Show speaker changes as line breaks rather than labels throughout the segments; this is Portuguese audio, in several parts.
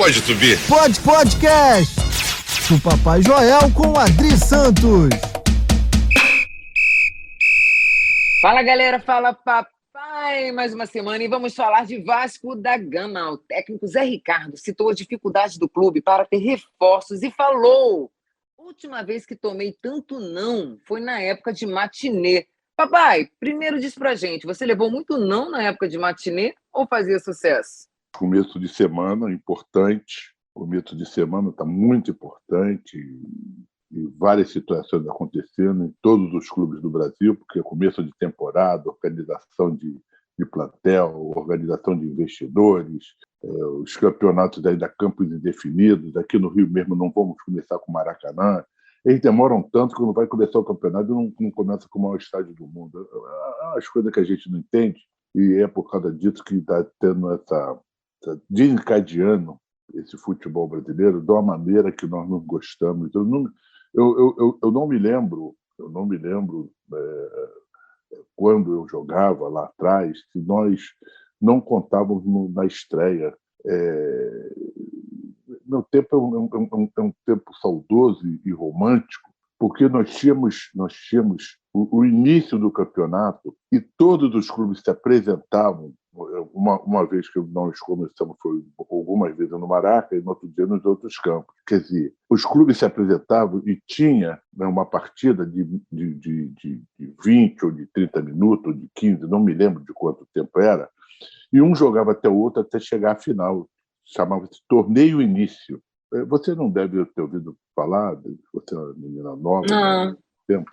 Pode subir.
Podcast do Papai Joel com Adri Santos.
Fala, galera. Fala, papai. Mais uma semana e vamos falar de Vasco da Gama. O técnico Zé Ricardo citou as dificuldades do clube para ter reforços e falou: última vez que tomei tanto não foi na época de matinê. Papai, primeiro diz pra gente, você levou muito não na época de matinê ou fazia sucesso?
Começo de semana importante, começo de semana está muito importante e várias situações acontecendo em todos os clubes do Brasil, porque é começo de temporada, organização de plantel, organização de investidores, os campeonatos ainda campos indefinidos, aqui no Rio mesmo não vamos começar com o Maracanã, eles demoram tanto que quando vai começar o campeonato não começa com o maior estádio do mundo. As coisas que a gente não entende, e é por causa disso que está tendo essa desencadeando esse futebol brasileiro de uma maneira que nós não gostamos. Eu não me lembro quando eu jogava lá atrás, se nós não contávamos na estreia. Meu tempo é um tempo saudoso e romântico, porque nós tínhamos o início do campeonato e todos os clubes se apresentavam. Uma vez que nós começamos foi algumas vezes no Maraca e no outro dia nos outros campos. Quer dizer, os clubes se apresentavam e tinha uma partida de 20 ou de 30 minutos, ou de 15, não me lembro de quanto tempo era, e um jogava até o outro até chegar à final. Chamava-se Torneio Início. Você não deve ter ouvido falar, você é uma menina nova, há tempo,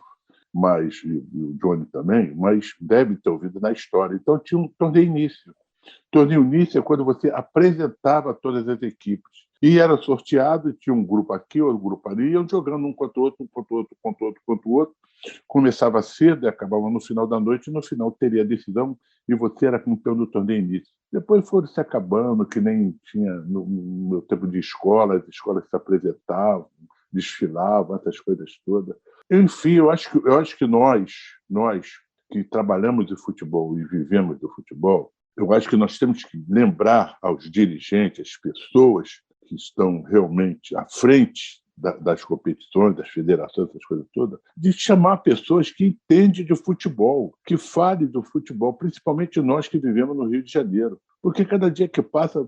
mas, e o Johnny também, mas deve ter ouvido na história. Então tinha um torneio início. Torneio início é quando você apresentava todas as equipes. E era sorteado, e tinha um grupo aqui, outro grupo ali, iam jogando um contra o outro, um contra o outro, contra o outro, contra o outro. Começava cedo e acabava no final da noite, e no final teria a decisão, e você era campeão do torneio início. Depois foram se acabando, que nem tinha no meu tempo de escola, as escolas se apresentavam, desfilavam, essas coisas todas. Enfim, eu acho que nós que trabalhamos de futebol e vivemos do futebol, eu acho que nós temos que lembrar aos dirigentes, às pessoas que estão realmente à frente das competições, das federações, essas coisas todas, de chamar pessoas que entendem de futebol, que falem do futebol, principalmente nós que vivemos no Rio de Janeiro. Porque cada dia que passa,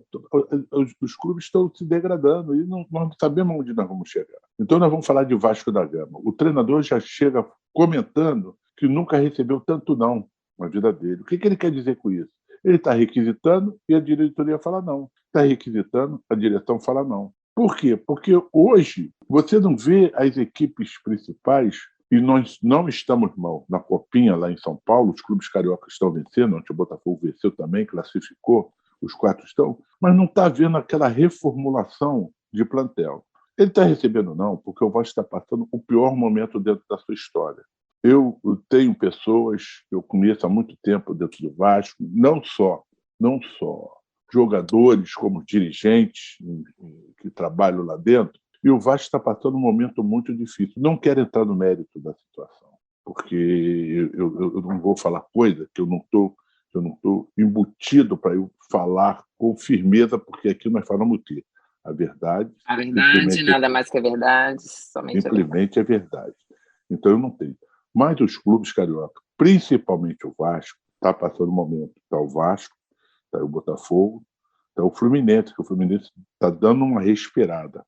os clubes estão se degradando e nós não sabemos onde nós vamos chegar. Então nós vamos falar de Vasco da Gama. O treinador já chega comentando que nunca recebeu tanto não na vida dele. O que ele quer dizer com isso? Ele está requisitando e a diretoria fala não. Está requisitando, a direção fala não. Por quê? Porque hoje você não vê as equipes principais, e nós não estamos mal na Copinha lá em São Paulo, os clubes cariocas estão vencendo, ontem o Botafogo venceu também, classificou, os 4 estão, mas não está vendo aquela reformulação de plantel. Ele está recebendo não, porque o Vasco está passando o pior momento dentro da sua história. Eu tenho pessoas que eu conheço há muito tempo dentro do Vasco, não só jogadores como dirigentes que trabalham lá dentro, e o Vasco está passando um momento muito difícil. Não quero entrar no mérito da situação, porque eu não vou falar coisa que eu não estou embutido para eu falar com firmeza, porque aqui nós falamos o quê? A verdade.
A verdade, nada mais que a verdade.
Simplesmente é verdade. Então eu não tenho. Mas os clubes cariocas, principalmente o Vasco, está passando um momento. Está o Vasco, está o Botafogo, está o Fluminense, que o Fluminense está dando uma respirada,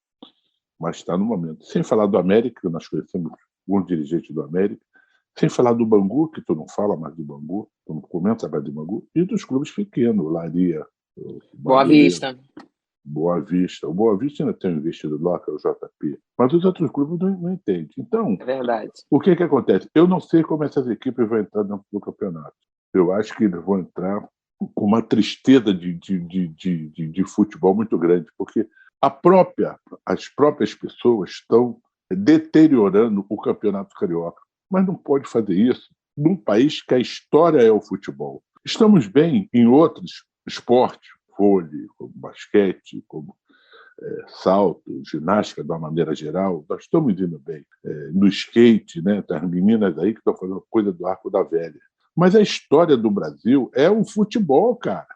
mas está no momento. Sem falar do América, que nós conhecemos um dirigente do América, sem falar do Bangu, que tu não fala mais do Bangu, tu não comenta mais do Bangu, e dos clubes pequenos, Laria,
Boa Vista.
Boa Vista. O Boa Vista ainda tem um investidor lá, que é o JP, mas os outros clubes não entendem. Então,
é verdade.
O que acontece? Eu não sei como essas equipes vão entrar dentro do campeonato. Eu acho que eles vão entrar com uma tristeza de futebol muito grande, porque as próprias pessoas estão deteriorando o campeonato carioca. Mas não pode fazer isso num país que a história é o futebol. Estamos bem em outros esportes, vôlei, como basquete, como salto, ginástica de uma maneira geral, nós estamos indo bem. No skate, né, tem as meninas aí que estão fazendo coisa do Arco da Velha. Mas a história do Brasil é o futebol, cara.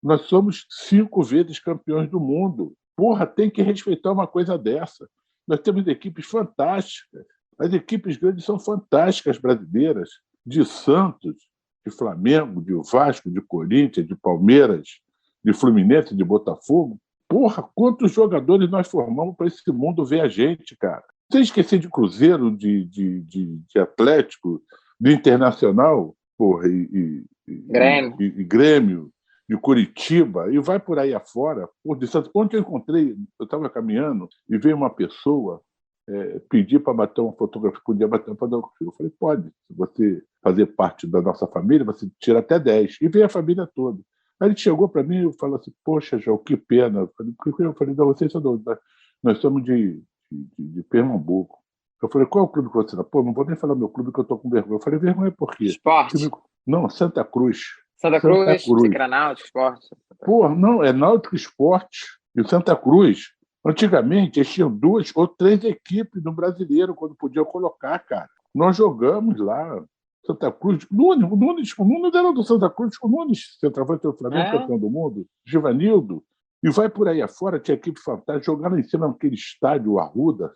Nós somos 5 vezes campeões do mundo. Porra, tem que respeitar uma coisa dessa. Nós temos equipes fantásticas. As equipes grandes são fantásticas brasileiras, de Santos, de Flamengo, de Vasco, de Corinthians, de Palmeiras, de Fluminense, de Botafogo. Porra, quantos jogadores nós formamos para esse mundo ver a gente, cara? Sem esquecer de Cruzeiro, de Atlético, de Internacional, porra, e Grêmio, de Curitiba, e vai por aí afora. Porra, de Santos. Ontem eu estava caminhando e veio uma pessoa pedir para bater uma fotografia, podia bater uma fotografia. Eu falei, pode, se você fazer parte da nossa família, você tira até 10. E veio a família toda. Aí ele chegou para mim e falou assim, poxa, João, que pena. Eu falei, não, vocês são nós somos de Pernambuco. Eu falei, qual é o clube que você está? Pô, não vou nem falar meu clube que eu estou com vergonha. Eu falei, vergonha por quê?
Esporte.
Não, Santa Cruz.
Santa Cruz, você que era Náutico, Esporte.
Pô, não, é Náutico Esporte e o Santa Cruz. Antigamente, eles tinham 2 ou 3 equipes no Brasileiro, quando podiam colocar, cara. Nós jogamos lá, Santa Cruz, o Nunes era do Santa Cruz, o Nunes, centroavante do Flamengo, campeão do mundo, Givanildo, e vai por aí afora, tinha equipe fantástica, jogaram em cima naquele estádio do Arruda.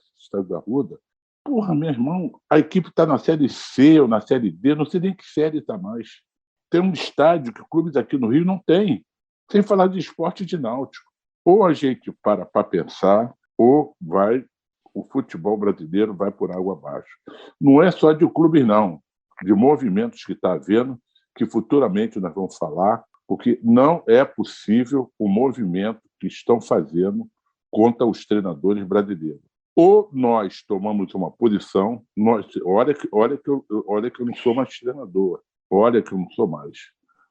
Porra, meu irmão, a equipe está na Série C ou na Série D, não sei nem que série está mais. Tem um estádio que clubes aqui no Rio não tem, sem falar de Esporte e de Náutico. Ou a gente para pensar, ou o futebol brasileiro vai por água abaixo. Não é só de clubes, não, de movimentos que está havendo, que futuramente nós vamos falar, porque não é possível o movimento que estão fazendo contra os treinadores brasileiros. Ou nós tomamos uma posição, olha que eu não sou mais treinador, olha que eu não sou mais.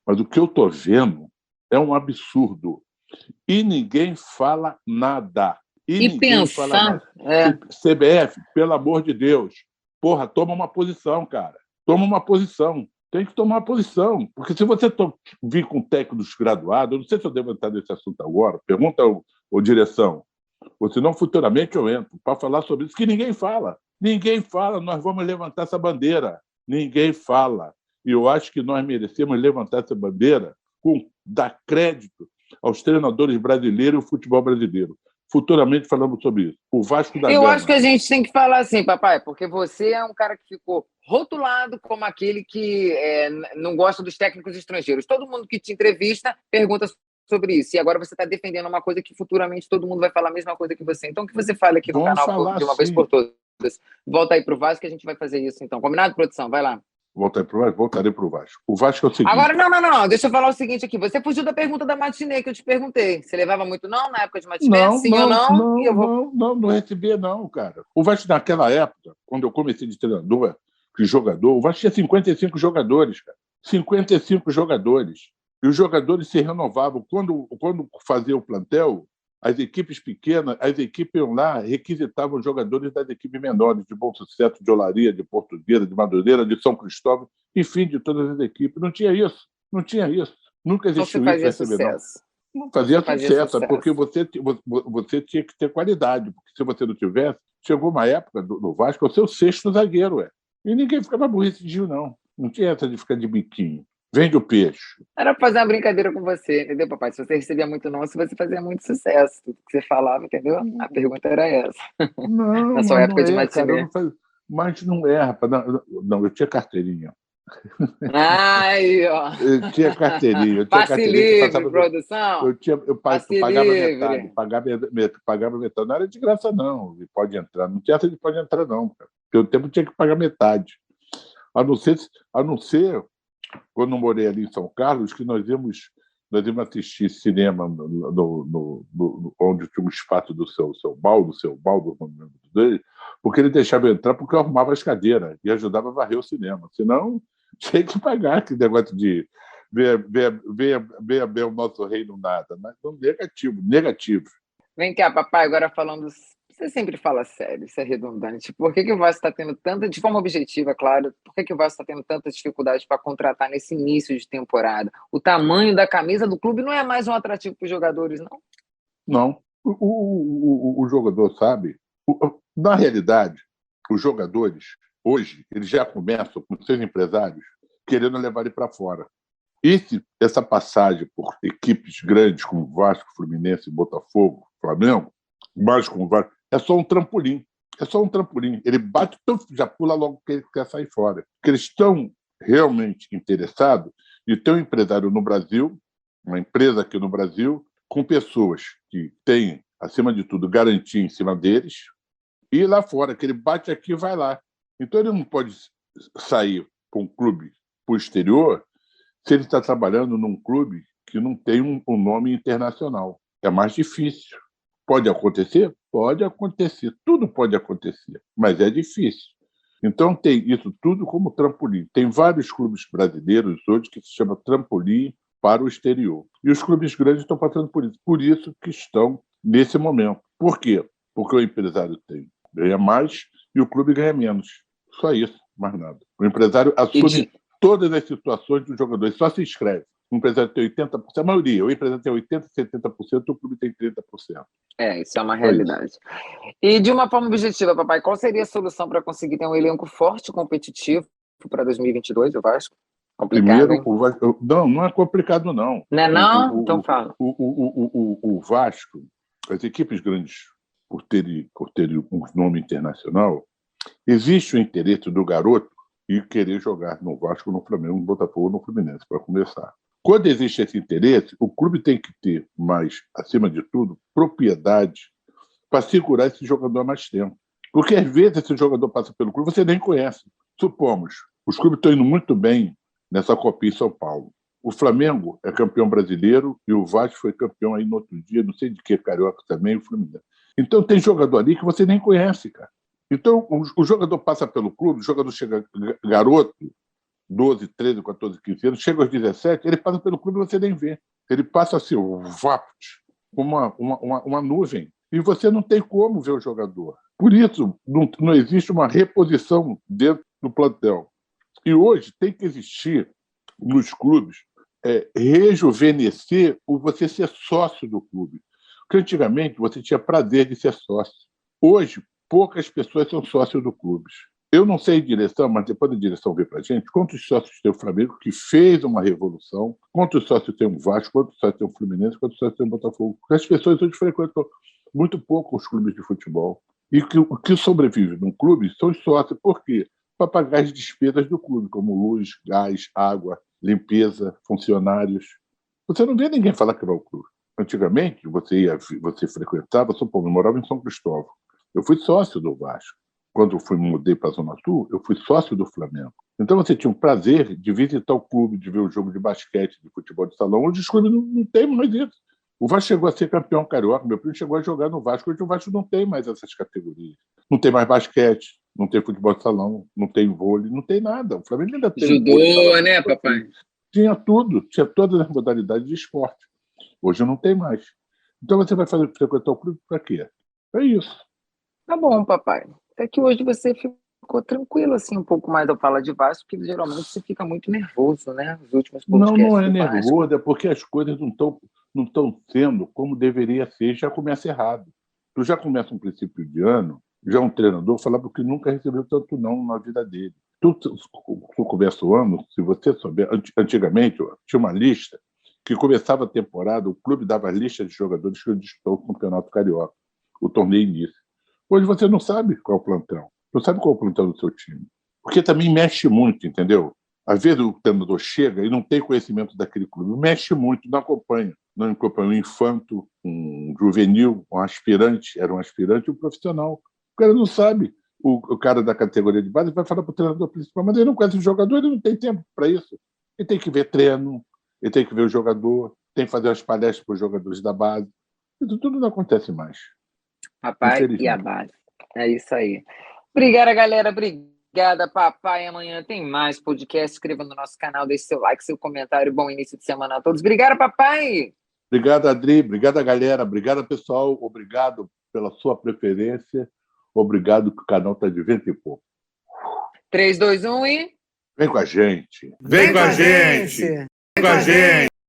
Mas o que eu estou vendo é um absurdo. E ninguém fala nada.
E pensar...
CBF, pelo amor de Deus, porra, toma uma posição, cara. Toma uma posição. Tem que tomar uma posição. Porque se você vir com técnicos graduados, eu não sei se eu devo entrar nesse assunto agora, pergunta ao direção, ou senão futuramente eu entro, para falar sobre isso, que ninguém fala. Ninguém fala, nós vamos levantar essa bandeira. Ninguém fala. E eu acho que nós merecemos levantar essa bandeira com dar crédito aos treinadores brasileiros e ao futebol brasileiro. Futuramente falamos sobre isso. O Vasco da Gama.
Eu acho que a gente tem que falar assim, papai, porque você é um cara que ficou rotulado como aquele que não gosta dos técnicos estrangeiros. Todo mundo que te entrevista pergunta sobre isso. E agora você está defendendo uma coisa que futuramente todo mundo vai falar a mesma coisa que você. Então, que você fale aqui no canal de uma vez por todas. Volta aí para o Vasco que a gente vai fazer isso. Então, combinado, produção? Vai lá.
Voltarei para o Vasco. O Vasco é o seguinte...
Agora, não. Deixa eu falar o seguinte aqui. Você fugiu da pergunta da matinê que eu te perguntei. Você levava muito não na época de matinê? Sim ou não?
Não recebia não, cara. O Vasco, naquela época, quando eu comecei de treinador, de jogador, o Vasco tinha 55 jogadores, cara. 55 jogadores. E os jogadores se renovavam. Quando fazia o plantel, as equipes pequenas, as equipes iam lá, requisitavam jogadores das equipes menores, de Bom Sucesso, de Olaria, de Portuguesa, de Madureira, de São Cristóvão, enfim, de todas as equipes. Não tinha isso. Nunca existiu isso. Não fazia sucesso, porque você tinha que ter qualidade, porque se você não tivesse, chegou uma época no Vasco, o seu 6º zagueiro, e ninguém ficava aborrecido, não. Não tinha essa de ficar de biquinho. Vende o peixe.
Era pra fazer uma brincadeira com você, entendeu, papai? Se você recebia muito não, se você fazia muito sucesso. Tudo que você falava, entendeu? A pergunta era essa.
Não, na sua época de matinê. Mas não é, rapaz. Não, eu tinha carteirinha.
Aí, ó.
Eu tinha carteirinha.
Passe livre, produção.
Eu pagava metade. Não era de graça, não. Pode entrar. Não tinha essa de pode entrar, não. Cara. Pelo tempo tinha que pagar metade. A não ser quando eu morei ali em São Carlos, que nós íamos assistir cinema onde tinha um espaço do seu Baldo, dele, porque ele deixava eu entrar porque eu arrumava as cadeiras e ajudava a varrer o cinema. Senão, tinha que pagar aquele negócio de ver o nosso reino nada. Mas negativo.
Vem cá, papai, agora falando... Você sempre fala sério, isso é redundante. Por que o Vasco está tendo tanta, de forma objetiva, claro, por que o Vasco está tendo tantas dificuldades para contratar nesse início de temporada? O tamanho da camisa do clube não é mais um atrativo para os jogadores, não?
Não. O jogador sabe. Na realidade, os jogadores, hoje, eles já começam com seus empresários querendo levar ele para fora. Essa passagem por equipes grandes como Vasco, Fluminense e Botafogo Flamengo, mais com o Vasco, é só um trampolim. É só um trampolim. Ele bate, então já pula logo que ele quer sair fora. Porque eles estão realmente interessados em ter um empresário no Brasil, uma empresa aqui no Brasil, com pessoas que têm, acima de tudo, garantia em cima deles, e lá fora, que ele bate aqui e vai lá. Então ele não pode sair para um clube para o exterior se ele está trabalhando num clube que não tem um nome internacional. É mais difícil. Pode acontecer? Pode acontecer. Tudo pode acontecer, mas é difícil. Então, tem isso tudo como trampolim. Tem vários clubes brasileiros hoje que se chama trampolim para o exterior. E os clubes grandes estão passando por isso. Por isso que estão nesse momento. Por quê? Porque o empresário ganha mais e o clube ganha menos. Só isso, mais nada. O empresário assume todas as situações do jogador. Só se inscreve. O empresário tem 80%, a maioria. O empresário tem 80%, 70%, o clube tem 30%.
Isso é uma realidade. E de uma forma objetiva, papai, qual seria a solução para conseguir ter um elenco forte e competitivo para 2022, o Vasco? Complicado,
primeiro, o Vasco... Não é complicado, não.
Não é não? Então fala.
O Vasco, as equipes grandes, por terem um nome internacional, existe o interesse do garoto em querer jogar no Vasco, no Flamengo, no Botafogo, no Fluminense, para começar. Quando existe esse interesse, o clube tem que ter mais, acima de tudo, propriedade para segurar esse jogador há mais tempo. Porque, às vezes, esse jogador passa pelo clube, você nem conhece. Supomos, os clubes estão indo muito bem nessa Copinha em São Paulo. O Flamengo é campeão brasileiro e o Vasco foi campeão aí no outro dia, não sei de que, Carioca também, o Fluminense. Então, tem jogador ali que você nem conhece, cara. Então, o jogador passa pelo clube, o jogador chega garoto, 12, 13, 14, 15 anos, chega aos 17, ele passa pelo clube e você nem vê. Ele passa assim, o vapt, uma nuvem, e você não tem como ver o jogador. Por isso, não existe uma reposição dentro do plantel. E hoje tem que existir nos clubes rejuvenescer o você ser sócio do clube. Porque antigamente você tinha prazer de ser sócio. Hoje, poucas pessoas são sócios do clube. Eu não sei direção, mas depois da direção ver para a gente quantos sócios tem o Flamengo, que fez uma revolução, quantos sócios tem o Vasco, quantos sócios tem o Fluminense, quantos sócios tem o Botafogo. Porque as pessoas hoje frequentam muito pouco os clubes de futebol. E o que sobrevive num clube são os sócios. Por quê? Para pagar as despesas do clube, como luz, gás, água, limpeza, funcionários. Você não vê ninguém falar que vai ao clube. Antigamente, você frequentava, eu morava em São Cristóvão. Eu fui sócio do Vasco. Quando eu mudei para a Zona Sul, eu fui sócio do Flamengo. Então você tinha um prazer de visitar o clube, de ver o jogo de basquete, de futebol de salão. Hoje os clubes não tem mais isso. O Vasco chegou a ser campeão carioca, meu primo chegou a jogar no Vasco. Hoje o Vasco não tem mais essas categorias. Não tem mais basquete, não tem futebol de salão, não tem vôlei, não tem nada. O Flamengo ainda tem
judô,
vôlei,
né, papai?
Tinha tudo, tinha todas as modalidades de esporte. Hoje não tem mais. Então você vai frequentar o clube para quê? É isso.
Tá bom, papai. É que hoje você ficou tranquilo, assim, um pouco mais ao falar de Vasco, porque geralmente você fica muito nervoso, né? Os últimos podcasts.
Não é nervoso, é porque as coisas não estão sendo como deveria ser, já começa errado. Tu já começa um princípio de ano, já um treinador falava que nunca recebeu tanto não na vida dele. Tu começa o ano, se você souber, antigamente tinha uma lista que começava a temporada, o clube dava a lista de jogadores que disputou o Campeonato Carioca, o torneio início. Hoje você não sabe qual é o plantão. Não sabe qual é o plantão do seu time. Porque também mexe muito, entendeu? Às vezes o treinador chega e não tem conhecimento daquele clube. Mexe muito, não acompanha. Não acompanha um infanto, um juvenil, um aspirante, era um aspirante, um profissional. O cara não sabe. O cara da categoria de base vai falar para o treinador principal, mas ele não conhece o jogador, ele não tem tempo para isso. Ele tem que ver treino, ele tem que ver o jogador, tem que fazer as palestras para os jogadores da base. Isso tudo não acontece mais.
Papai e a base. É isso aí. Obrigada, galera. Obrigada, papai. Amanhã tem mais podcast. Inscreva no nosso canal, deixe seu like, seu comentário. Bom início de semana a todos. Obrigada, papai.
Obrigado, Adri. Obrigada, galera. Obrigado, pessoal. Obrigado pela sua preferência. Obrigado que o canal está de vento e pouco.
3, 2, 1 e...
Vem com a gente.
Vem com a gente. Vem com a gente.